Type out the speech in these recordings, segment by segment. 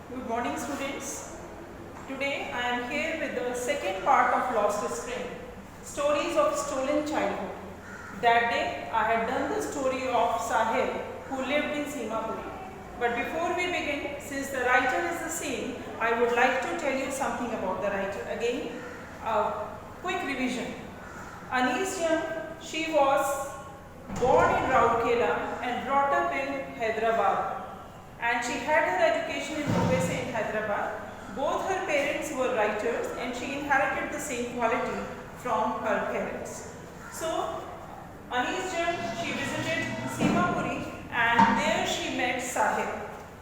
Good morning, students. Today I am here with the second part of Lost Spring, Stories of Stolen Childhood. That day I had done the story of Sahil who lived in Simapuri. But before we begin, since the writer is the same, I would like to tell you something about the writer. Again, a quick revision. Anis Jan, she was born in Rourkela and brought up in Hyderabad. And she had her education in Bombay in Hyderabad. Both her parents were writers and she inherited the same quality from her parents. So, Anis Jan, she visited Simapuri and there she met Sahib.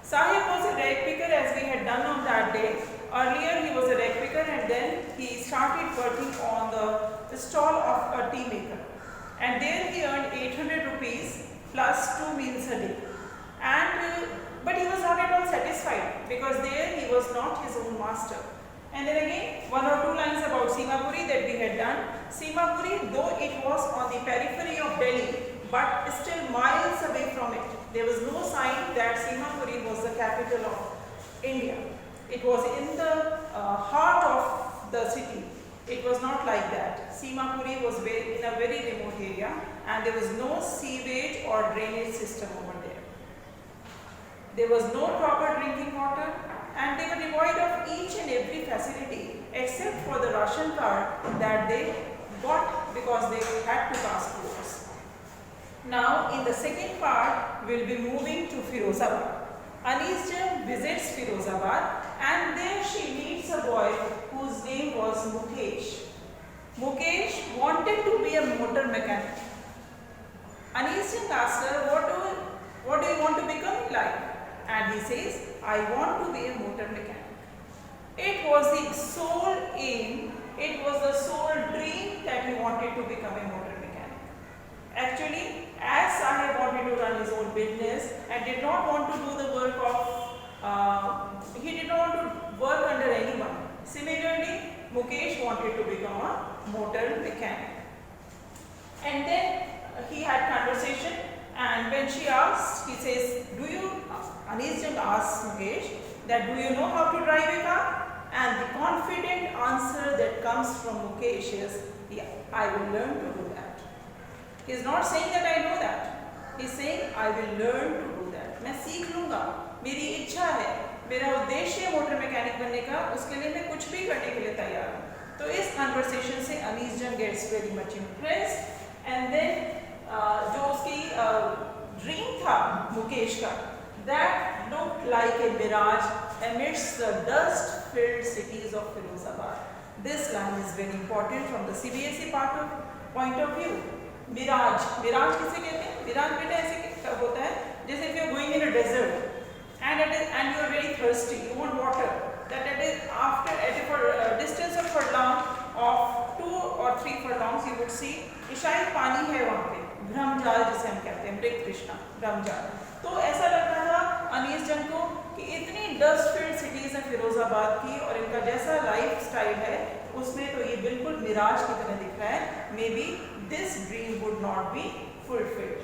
Sahib was a rag picker as we had done on that day. Earlier he was a rag picker and then he started working on the stall of a tea maker. And there he earned 800 rupees plus 2 meals a day. But he was not at all satisfied because there he was not his own master. And then again, one or two lines about Simapuri that we had done. Simapuri, though it was on the periphery of Delhi, but still miles away from it. There was no sign that Simapuri was the capital of India. It was in the heart of the city. It was not like that. Simapuri was in a very remote area and there was no sewage or drainage system over there. There was no proper drinking water and they were devoid of each and every facility except for the ration card that they got because they had to pass votes. Now in the second part, we will be moving to Firozabad. Anis Jan visits Firozabad and there she meets a boy whose name was Mukesh. Mukesh wanted to be a motor mechanic. Anis Jan asked her, what do you want to become in life? And he says, I want to be a motor mechanic. It was the sole aim, it was the sole dream that he wanted to become a motor mechanic. Actually, as Sahib wanted to run his own business and did not want to do the work of, he did not want to work under anyone. Similarly, Mukesh wanted to become a motor mechanic. And then he had conversation and when she asked, he says, Anis Jan asks Mukesh that do you know how to drive a car? And the confident answer that comes from Mukesh is, yeah, I will learn to do that. He is not saying that I know that. He is saying I will learn to do that. मैं सीख लूँगा, मेरी इच्छा है, मेरा उद्देश्य है motor mechanic बनने का, उसके लिए मैं कुछ भी करने के लिए तैयार हूँ. तो इस कन्वर्सेशन से Anis Jan gets very much impressed and then जो उसकी ड्रीम था मुकेश का, that looked like a mirage amidst the dust-filled cities of Firozabad. This line is very important from the CBSE point of view. Mirage किसे कहते हैं? Mirage बेटा ऐसे होता है जैसे if you are going in a desert and you are very thirsty, you want water. That it is after at a distance of furlong of 2 or 3 furlongs you would see शायद पानी है वहाँ पे, भ्रमजाल जिसे हम कहते हैं, मृग तृष्णा, भ्रमजाल. तो ऐसा लग रहा था अनीस जन को कि इतनी डस्ट फील्ड सिटीज हैं फिरोजाबाद की और इनका जैसा लाइफ स्टाइल है उसमें तो ये बिल्कुल मिराज की तरह दिख रहा है. May be this dream would not be fulfilled.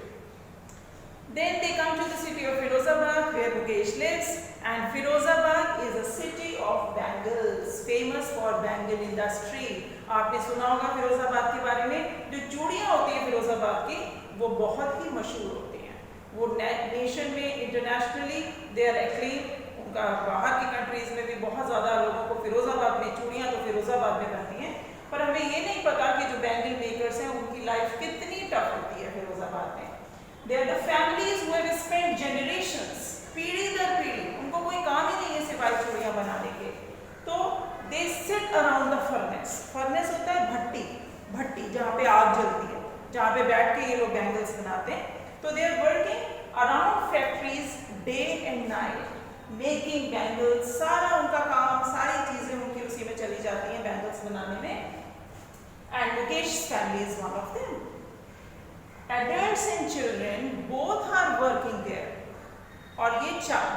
Then they come to the city of Firozabad where Mukesh lives and Firozabad is a city of bangles, famous for bangle industry. आपने सुना होगा फिरोजाबाद के बारे में. जो चूड़ियाँ होती हैं फिरोजाबाद की वो बहुत ही मशहूर होती हैं. वो नेशन में इंटरनेशनली दे आर एक्लेम. उनका बाहर की कंट्रीज में भी बहुत ज़्यादा लोगों को फिरोजाबाद में चूड़ियाँ तो फिरोजाबाद में बनती हैं. पर हमें ये नहीं पता कि जो बैंगल मेकर्स हैं उनकी लाइफ कितनी टफ होती है फिरोजाबाद में. They are the families who have spent generations, पीढ़ी दर पीढ़ी, उनको कोई काम ही नहीं है सिवाय चूड़ियाँ बनाने के. तो they sit around the furnace. Furnace होता है भट्टी जहाँ पे आग जलती है, जहाँ पे बैठ के ये लोग बैंगल्स बनाते हैं. तो they are working around factories day and night, making bangles. सारा उनका काम, सारी चीज़ें उनकी उसी में चली जाती हैं बैंगल्स बनाने में. And Mukesh's family is one of them. Adults and children both are working there. और ये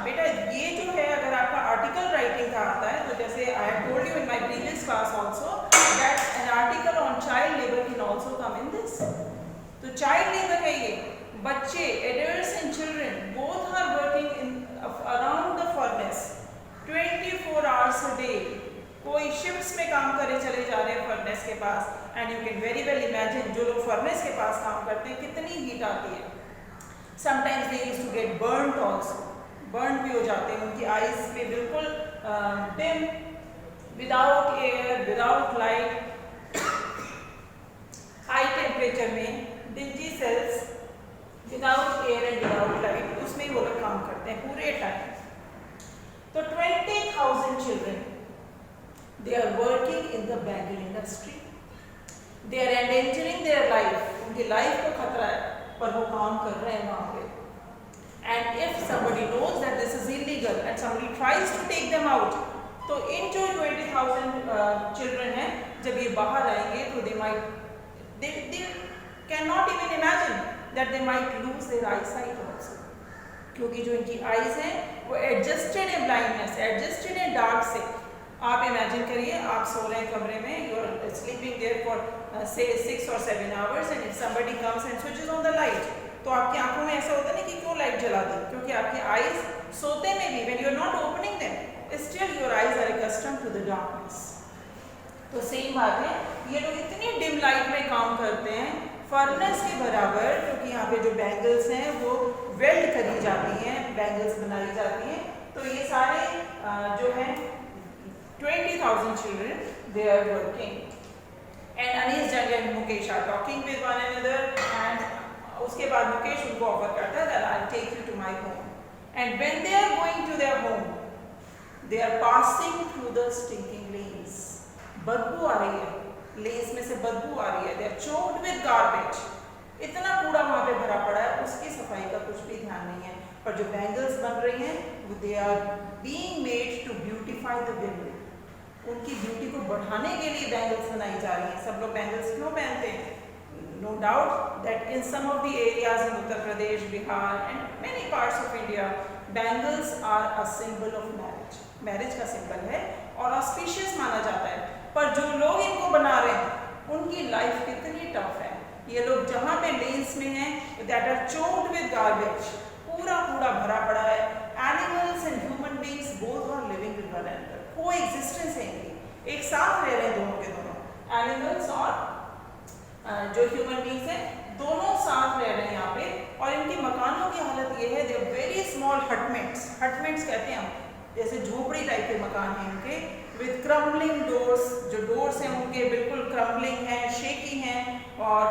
बेटा ये जो है अगर आपका आर्टिकल राइटिंग का आता है तो जैसे I have told you in my previous class also that an article on child labor can also come in this. तो child labor है ये. बच्चे, adults and children both are working in around the furnace and you can very well imagine जो लोग furnace के पास काम करते हैं कितनी हीट आती है. Sometimes they used to get burned also, burn भी हो जाते हैं, उनकी आईज पे बिल्कुल dim, without air, without light, high temperature में dingy cells, without air and without light, उसमें वो लोग काम करते हैं पूरे टाइम. तो 20,000 children they are working in the bangle industry. They are endangering their life, उनकी लाइफ को खतरा है पर वो काम कर रहे हैं वहाँ पे. And if somebody knows that this is illegal and somebody tries to take them out, तो इन जो 20,000 children हैं, जब ये बाहर आएंगे तो they cannot even imagine that they might lose their eyesight also, क्योंकि जो इनकी eyes हैं वो adjusted है blindness, adjusted है dark से. आप imagine करिए, आप सो रहे हैं कमरे में, you are sleeping there for say 6 or 7 hours, and if somebody comes and switches on the light, तो आपकी आंखों में ऐसा होता है ना कि क्यों लाइट जला दी, क्योंकि आपकी आईज सोते में भी when you are not opening them, still your eyes are accustomed to the darkness. तो सेम बात है, ये लोग इतनी डिम लाइट में काम करते हैं फर्नेस के बराबर, क्योंकि यहाँ पे जो बैंगल्स हैं वो वेल्ड करी जाती हैं, बैंगल्स बनाई जाती हैं. तो ये सारे जो हैं 20,000 children they are working, and Anish Jung and Mukesh are talking with one another, and उसके बाद मुकेश उनको ऑफर करता है that I'll take you to my home. And when they are going to their home, they are passing through the stinking lanes. बदबू आ रही है, lens में से बदबू आ रही है. They are choked with garbage. इतना कूड़ा वहाँ पे भरा पड़ा है, उसकी सफाई का कुछ भी ध्यान नहीं है. पर जो बैंगल्स बन रही हैं, they are being made to beautify the women. उनकी ब्यूटी को बढ़ाने के लिए बैंगल्स बनाई जा रही हैं. सब लोग बैंगल्स क्यों पहनते हैं? No doubt that in some of the areas in Uttar Pradesh, Bihar and many parts of India, bangles are a symbol of marriage. Marriage का symbol है और auspicious माना जाता है. पर जो लोग इनको बना रहे हैं उनकी लाइफ कितनी टफ है. ये लोग जहाँ पे लेन्स में हैं, that are choked with garbage, पूरा कूड़ा भरा पड़ा है. Animals and human beings both are living with one another. Coexistence है इनकी, एक साथ रह रहे हैं दोनों के दोनों. Animals और जो ह्यूमन बींग्स हैं दोनों साथ रह रहे हैं यहाँ पे. और इनके मकानों की हालत ये है, they are very small hutments. Hutments कहते हैं हम, जैसे झोपड़ी टाइप के मकान हैं इनके, विद क्रम्बलिंग डोर्स. जो डोर्स हैं उनके बिल्कुल क्रम्बलिंग हैं, शेकी हैं, और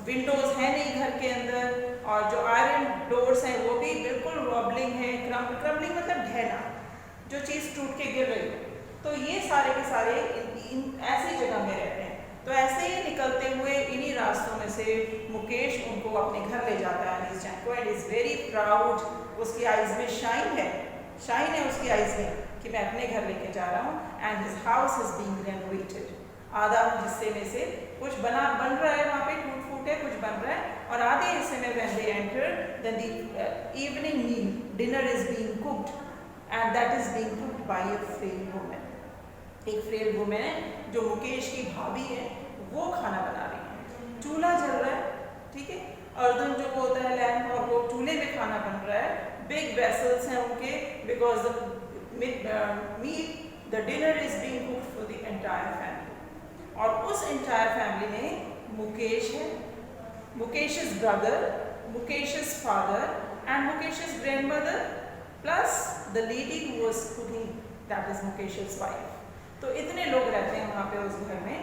विंडोज हैं नहीं घर के अंदर. और जो आयरन डोर्स हैं वो भी बिल्कुल वॉबलिंग है. क्रम्बलिंग मतलब ढहना, जो चीज़ टूट के गिर रही हो. तो ये सारे के सारे ऐसी जगह में रहते हैं. तो ऐसे ही निकलते हुए इन्हीं रास्तों में से मुकेश उनको अपने घर ले जाता है अनीस जैन को, एंड इज़ वेरी प्राउड. उसकी आइज़ में शाइन है उसकी आइज़ में कि मैं अपने घर लेके जा रहा हूँ. And his house is being renovated. आधा हिस्से में से कुछ बन रहा है, वहाँ पे टूट फूट है, कुछ बन रहा है. और आधे हिस्से में when they enter, then the evening meal, dinner is being cooked, and that is being cooked by a frail woman. एक फ्रेल वुमेन है जो मुकेश की भाभी है, वो खाना बना रही है. चूल्हा जल रहा है, ठीक है, अर्दन जो होता है लैम्प, और वो चूल्हे में खाना बन रहा है. बिग वेसल्स हैं उनके, because the dinner is being cooked for the entire family. और उस एंटायर फैमिली में मुकेश है, मुकेश's brother, मुकेश's father and मुकेश's grandmother, plus the lady who was cooking, that is मुकेश's wife. तो इतने लोग रहते हैं वहाँ पे उस घर में,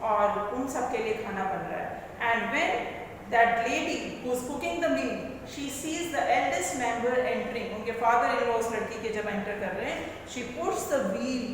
और उन सब के लिए खाना बन रहा है. And when that lady who is cooking the meal, she sees the eldest member entering. उनके फादर इन लॉ उस लड़की के जब एंटर कर रहे हैं, she puts the veil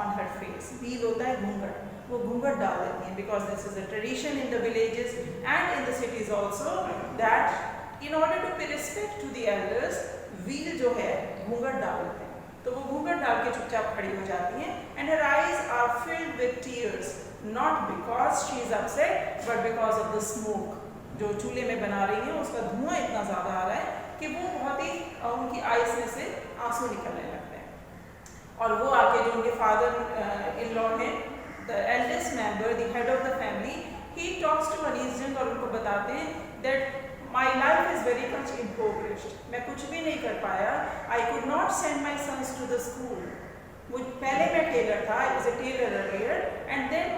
on her face. Veil होता है घूंघट, वो घूंघट डाल देती हैं, because this is a tradition in the villages and in the cities also, that in order to pay respect to the elders, we'll जो है घूंघट डाल देते हैं. तो वो घूंघट डाल के चुपचाप खड़ी हो जाती हैं. And her eyes are filled with tears, not because she is upset but because of the smoke. जो चूल्हे में बना रही है उसका धुआं इतना ज़्यादा आ रहा है कि वो बहुत ही उनकी आईज में से आंसू निकलने लगते हैं. और वो आके जो उनके फादर इन लॉ हैं, the eldest member, the head of the family, he talks to Anees Jung और उनको बताते हैं that my life is very much impoverished. मैं कुछ भी नहीं कर पाया. I could not send my sons to the school. पहले मैं टेलर था, I was a tailor earlier, and then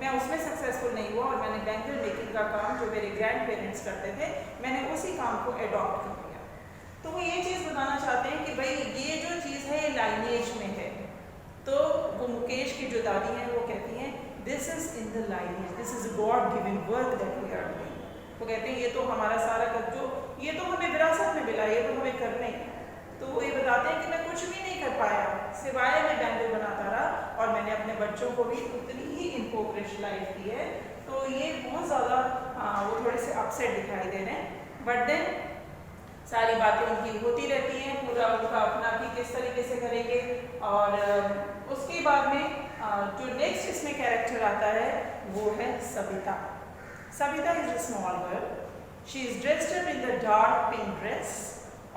मैं उसमें सक्सेसफुल नहीं हुआ और मैंने बैंगल मेकिंग का काम जो मेरे ग्रैंड पेरेंट्स करते थे, मैंने उसी काम को एडॉप्ट कर लिया। तो वो ये चीज़ बताना चाहते हैं कि भाई ये जो चीज़ है ये लाइनेज में है। तो वो मुकेश की जो दादी हैं वो कहती हैं this is in the lineage, this is god given work that we are doing. वो कहते हैं ये तो हमारा सारा जो ये तो हमें विरासत में मिला, ये तो हमें करना ही है। तो वो ये बताते हैं कि मैं कुछ भी नहीं कर पाया सिवाय मैं बैंगल बनाता रहा और मैंने अपने बच्चों को भी उतनी ही इम्पोवरिश्ड लाइफ दी है। तो ये बहुत ज़्यादा वो थोड़े से अपसेट दिखाई दे रहे हैं, बट देन सारी बातें उनकी होती रहती हैं, पूरा उनका अपना कि किस तरीके से करेंगे। और उसके बाद में जो नेक्स्ट इसमें कैरेक्टर आता है वो है Savita. Savita is a small girl, she is dressed up in the dark pink dress.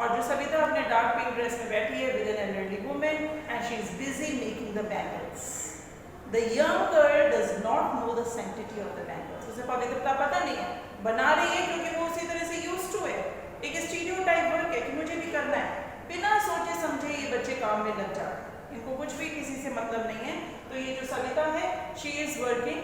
और जो सविता अपने डार्क पिंक ड्रेस में बैठी है with an elderly woman and she is busy making the bangles. The young girl does not know the sanctity of the bangles. उसे पवित्रता पता नहीं है, बना रही है क्योंकि वो उसी तरह से यूज्ड टू है। एक स्टीरियोटाइप वर्क है कि मुझे भी करना है, बिना सोचे समझे ये बच्चे काम में लग जाते, इनको कुछ भी किसी से मतलब नहीं है। तो ये जो सविता है she is working,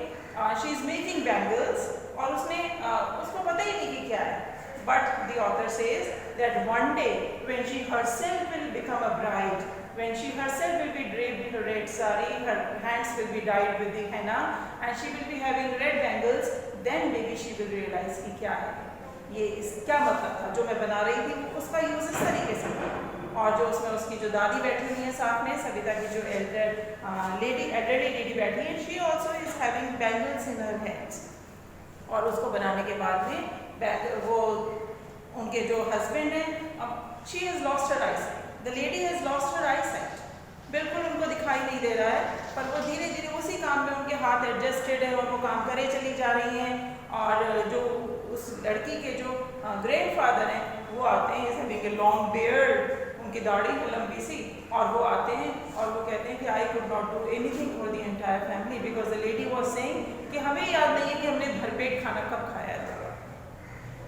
she is making bangles और उसको पता ही नहीं कि क्या है। But the author says that one day when she herself will become a bride, when she herself will be draped in a red sari, her hands will be dyed with the henna and she will be having red bangles, then maybe she will realize कि क्या है ये, इस क्या मतलब था जो मैं बना रही थी, उसका यूज इस तरीके से। और जो उसमें उसकी जो दादी बैठी हुई है साथ में, सविता की जो एल्डरली लेडी बैठी है, she also is having bangles in her hands। और उसको बनाने के बाद में वो उनके जो हस्बैंड हैं, अब she has lost her eyesight, the lady has lost her eyesight, बिल्कुल उनको दिखाई नहीं दे रहा है, पर वो धीरे धीरे उसी काम में उनके हाथ एडजस्टेड है और वो काम करे चली जा रही हैं। और जो उस लड़की के जो ग्रैंडफादर हैं वो आते हैं, जैसे बिग लॉन्ग बियर्ड, उनकी दाढ़ी है लंबी सी, और वो आते हैं और वो कहते हैं कि आई could not do anything for the entire family because the lady was saying कि हमें याद नहीं है कि हमने भरपेट खाना कब खाया था।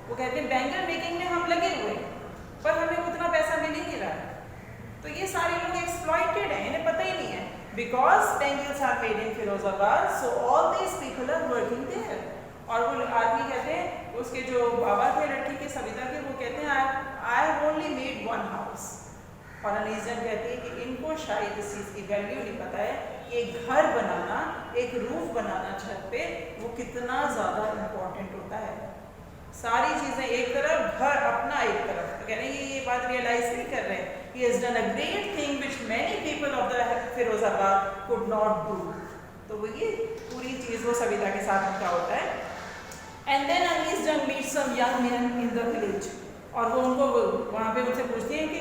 वो कहते हैं बैंगल मेकिंग में हम लगे हुए पर हमें उतना पैसा मिल ही नहीं रहा है। तो ये सारे लोग एक्सप्लॉइटेड हैं, इन्हें पता ही नहीं है because bangles are made in Firozabad, so all these people are working there. और वो आदमी कहते हैं, उसके जो बाबा थे लड़की के सविता के, वो कहते हैं I have only made one house. और अनीजन कहती है कि इनको शायद इस चीज़ की वैल्यू नहीं पता है कि एक घर बनाना, एक रूफ बनाना छत पे, वो कितना ज़्यादा इम्पोर्टेंट होता है। सारी चीज़ें एक तरफ, घर अपना एक तरफ। तो कह रहे हैं ये बात रियलाइज नहीं कर रहे हैं। He has done a great thing which many people of the Firozabad could not do। तो वो ये पूरी चीज़ वो सविता के साथ उनका होता है। And then Anizam meets some young men in the village। और वो उनको वहाँ पे उनसे पूछती हैं कि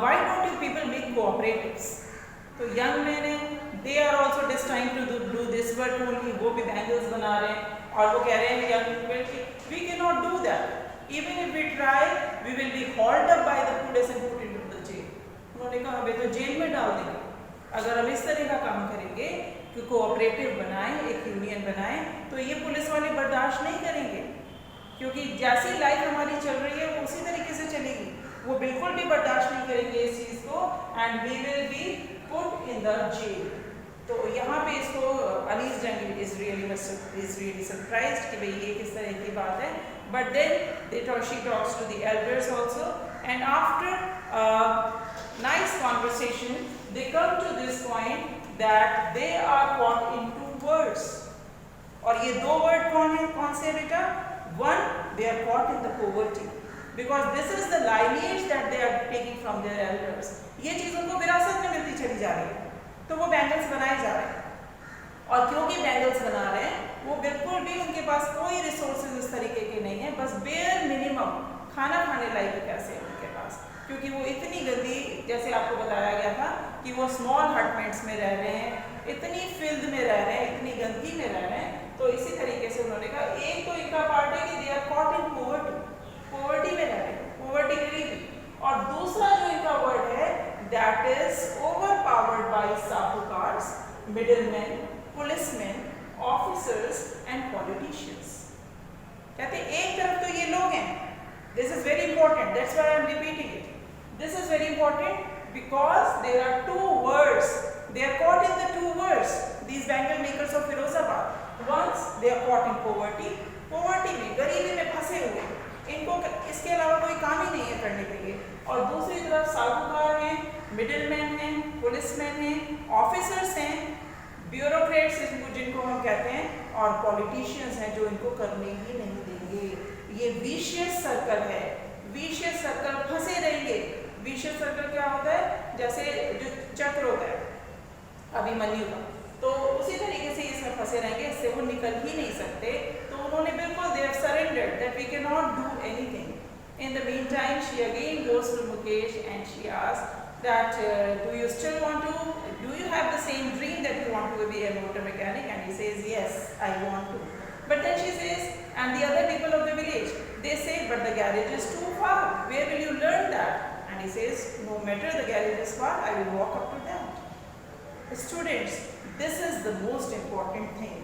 why don't you people make cooperatives? तो यंग मैन है, they are also destined to do this work only, वो भी बैंगल्स बना रहे हैं। और वो कह रहे हैं यंग पीपल कि we cannot do that, even if we try we will be hauled up by the police and put into the jail। उन्होंने कहा हमें तो जेल में डाल देंगे अगर हम इस तरह का काम करेंगे कि कोऑपरेटिव बनाएं, एक यूनियन बनाएं, तो ये पुलिस वाले बर्दाश्त नहीं करेंगे क्योंकि जैसी लाइफ हमारी चल रही है वो उसी तरीके से चलेगी। वो बिल्कुल भी बर्दाश्त नहीं करेंगे इस चीज़ को and we will be put in the jail. तो यहाँ पे इसको अनीस जंग इज रियली सरप्राइज्ड कि भाई ये किस तरह की बात है। But then she talks to the elders also and after nice conversation they come to this point that they are caught in two words। और ये दो वर्ड कौन से बेटा? One, they are caught in the poverty because this is the lineage that they are taking from their elders। ये चीज़ उनको विरासत में मिलती चली जा रही है, तो वो बैंगल्स बनाए जा रहे हैं। और क्योंकि बैंगल्स बना रहे हैं वो बिल्कुल भी उनके पास कोई रिसोर्सेज इस तरीके के नहीं है, बस बेयर मिनिमम खाना खाने लायक पैसे हैं उनके पास, क्योंकि वो इतनी गंदी, जैसे आपको बताया गया था कि वो स्मॉल हटमेंट्स में रह रहे हैं, इतनी फिल्द में रह रहे हैं, इतनी गंदगी में रह रहे हैं। तो इसी तरीके से उन्होंने कहा एक तो इनका पार्ट है कि they are caught in poverty में रह रहे हैं, पोवर्टी गरीबी। और दूसरा जो इनका वर्ड है that is overpowered by sahukars, middleman, policeman, officers and politicians. कहते हैं एक तरफ तो ये लोग हैं, this is very important, that's why I am repeating it, this is very important because there are two words, they are caught in the two words, these bangle makers of Firozabad। Once they are caught in poverty, poverty में गरीबी में फंसे हुए, इनको इसके अलावा कोई काम ही नहीं है करने के लिए। और दूसरी तरफ साहूकार हैं, मिडिलमैन हैं, पुलिसमैन हैं, ऑफिसर्स हैं, ब्यूरोक्रेट्स जिनको हम कहते हैं, और पॉलिटिशियंस हैं जो इनको करने ही नहीं देंगे। ये विशियस सर्कल है, विशियस सर्कल फंसे रहेंगे। विशियस सर्कल क्या होता है? जैसे जो चक्र होता है अभिमन्यु का, तो उसी तरीके से इसमें फंसे रहेंगे, इससे वो निकल ही नहीं सकते। तो उन्होंने बिल्कुल they have surrendered that we can not do anything. In the meantime, she again goes to Mukesh and she asks that do you still want to, do you have the same dream that you want to be a motor mechanic? And he says, yes, I want to. But then she says, and the other people of the village, they say, but the garage is too far. Where will you learn that? And he says, no matter the garage is far, I will walk up to that. Students, this is the most important thing.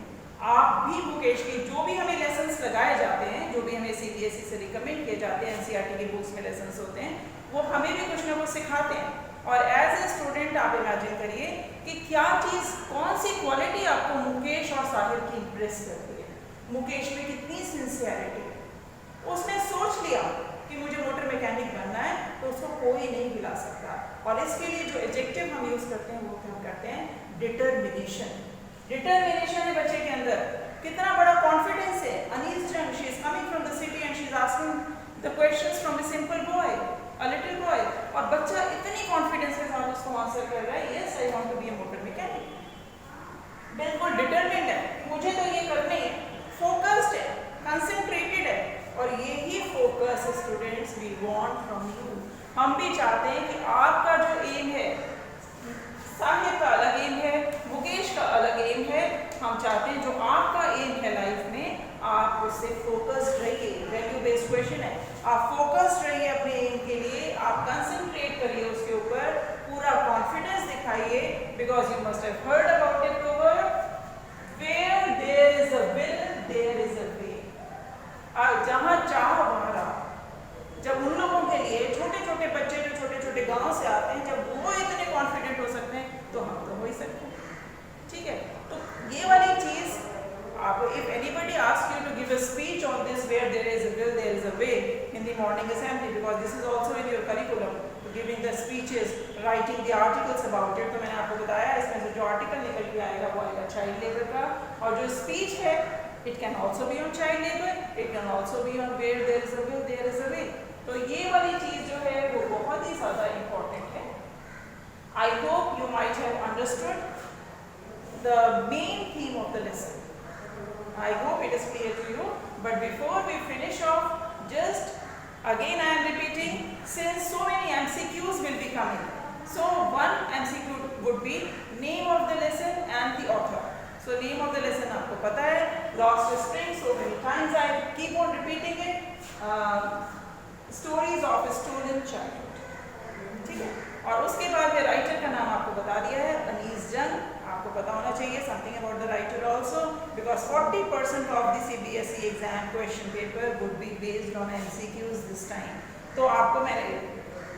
आप भी मुकेश की जो भी हमें lessons लगाए जाते हैं, जो भी हमें सीबीएसई से रिकमेंड किए जाते हैं, एनसीईआरटी की बुक्स में लेसन्स होते हैं, वो हमें भी कुछ ना कुछ सिखाते हैं। और एज ए स्टूडेंट आप इमेजिन करिए कि क्या चीज़, कौन सी क्वालिटी आपको मुकेश और साहिर की इम्प्रेस करती है। मुकेश में कितनी सिंसियरिटी है, उसने सोच लिया कि मुझे मोटर मैकेनिक बनना है, तो उसको कोई नहीं हिला सकता। और इसके लिए जो एडजेक्टिव हम यूज़ करते हैं वो क्या करते हैं? डिटर्मिनेशन। डिटर्मिनेशन है बच्चे के अंदर, कितना बड़ा कॉन्फिडेंस है। अनीस जंग, she is coming from the city and she is asking the questions from a simple boy, a little boy, और बच्चा इतनी कॉन्फिडेंस के साथ उसको आंसर कर रहा है, yes I want to be a motor mechanic. बिल्कुल डिटरमिन्ड है, मुझे तो ये करना है, फोकस्ड है, कंसंट्रेटेड है। और यही focus students we want from you. हम भी चाहते हैं कि आपका जो एम है, साहिर का अलग एम है, मुकेश का अलग एम है, हम चाहते हैं जो आपका एम है लाइफ में, आप उससे फोकस्ड रहिए। वैल्यू बेस्ड क्वेश्चन है, आप फोकस्ड रहिए अपने एम के लिए, आप कंसंट्रेट करिए उसके ऊपर, पूरा कॉन्फिडेंस दिखाइए, because you must have heard about it proverb, where there is a will there is a way. जहाँ चाहो वहाँ राह। जब उन लोगों के लिए, छोटे छोटे बच्चे जो छोटे छोटे गाँव से आते हैं, जब वो इतने कॉन्फिडेंट हो सकते हैं, तो हम तो हो ही सकते हैं। ठीक है, तो ये वाली चीज़ आप, if anybody asks you to give a speech on this, where there is a will there is a way, in the morning assembly, because this is also in your curriculum, giving the speeches, writing the articles about it, तो मैंने आपको बताया इसमें से जो article निकल के आएगा वो आएगा चाइल्ड लेबर का, और जो स्पीच है it can also be on child labor, it can also be on where there is a will there is a way। तो ये वाली चीज़ जो है वो बहुत ही ज़्यादा इम्पोर्टेंट है। I hope you might have understood the main theme of the lesson. I hope it is clear to you. But before we finish off, just again I am repeating, since so many MCQs will be coming, so one MCQ would be name of the lesson and the author. So name of the lesson आपको पता है, Lost Spring, so many times I keep on repeating it, stories of a stolen childhood, ठीक है। और उसके बाद ये writer का नाम आपको बता दिया है, अनीस जंग, आपको पता होना चाहिए something about the writer also, because 40% of the CBSE exam question paper would be based on MCQs this time। तो आपको मैंने,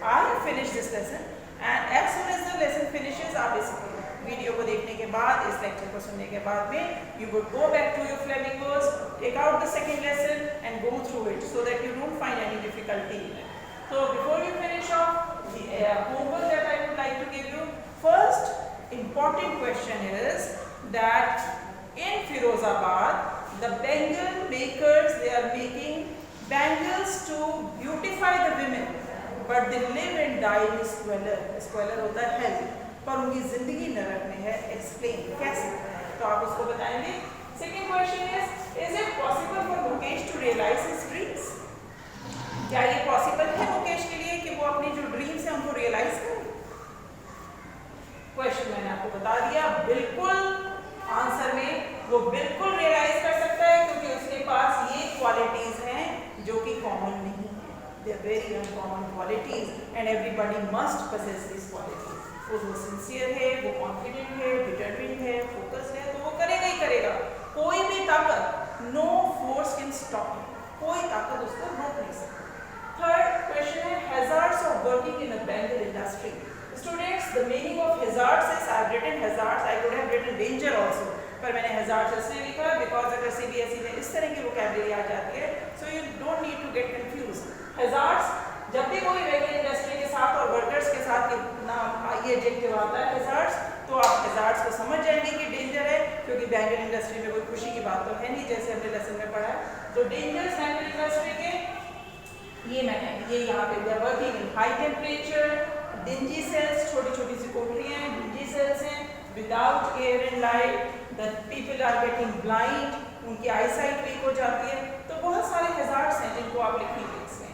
I have finished this lesson and as soon as the lesson finishes, आप इस video को देखने के बाद, इस लेक्चर को सुनने के बाद में, you would go back to your flamingos, take out the second lesson and go through it so that you don't find any difficulty in it। So before we finish off, the homework that I would like to give you, first important question is that in Firozabad, the bangle makers, they are making bangles to beautify the women, but they live and die in squalor। squalor होता है health, पर उनकी जिंदगी नरक में है। Explain कैसे, तो आप उसको बताएंगे। Second question is it possible for Mukesh to realise his dreams? क्या ये पॉसिबल है मुकेश के लिए कि वो अपनी जो ड्रीम्स है उनको रियलाइज करें? क्वेश्चन मैंने आपको बता दिया, बिल्कुल आंसर में वो बिल्कुल रियलाइज कर सकता है, क्योंकि उसके पास ये क्वालिटीज हैं जो कि कॉमन नहीं है। They are very uncommon qualities and everybody must possess these qualities। वो सिंसियर है, वो कॉन्फिडेंट है, डिटरमिन्ड है, फोकस्ड है, तो वो करेगा ही करेगा। कोई भी ताकत, no force can stop him, कोई ताकत उसको रोक नहीं सकती। थर्ड क्वेश्चन है hazards of working in a bangle industry. Students, the meaning of hazards is, I have written hazards, I could have written danger also, पर मैंने हज़ार्ड्स इसलिए लिखा बिकॉज अगर CBSE में इस तरह की वोकैबुलरी आ जाती है so you don't need to get confuse. Hazards जब भी कोई वेगल इंडस्ट्री के साथ और वर्कर्स के साथ नाम ये एडजेक्टिव आता है हज़ार्ड्स, तो आप हज़ार्ड्स को समझ जाएंगे कि डेंजर है, क्योंकि बैंगल इंडस्ट्री में कोई खुशी की बात तो है नहीं जैसे हमने लेसन में पढ़ा है। तो डेंजर्स बैंगल इंडस्ट्री के ये यहाँ पे दिया working in high temperature, dingy cells, छोटी छोटी सी कोठरियाँ हैं, डिंजी सेल्स हैं, without air and light, the people are getting blind, उनकी आई साइट वीक हो जाती है। तो बहुत सारे हज़ार्ड्स हैं जिनको आप लिखेंगे इसमें।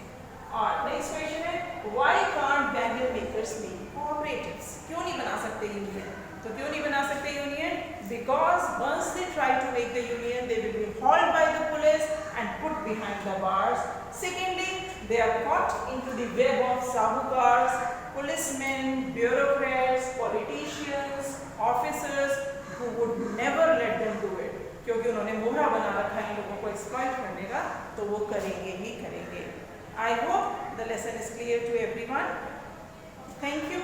और नेक्स्ट क्वेश्चन है why can't bangle makers make cooperatives, क्यों नहीं बना सकते यूनियन? तो क्यों नहीं बना सकते union? Because once they try to make the union they will be hold by the police and put behind the bars. Secondly they are caught into the web of sahukars, policemen, bureaucrats, politicians, officers who would never let them do it, क्योंकि उन्होंने मोहरा बना रखा है इन लोगों को exploit करने का, तो वो करेंगे ही करेंगे। I hope the lesson is clear to everyone. Thank you.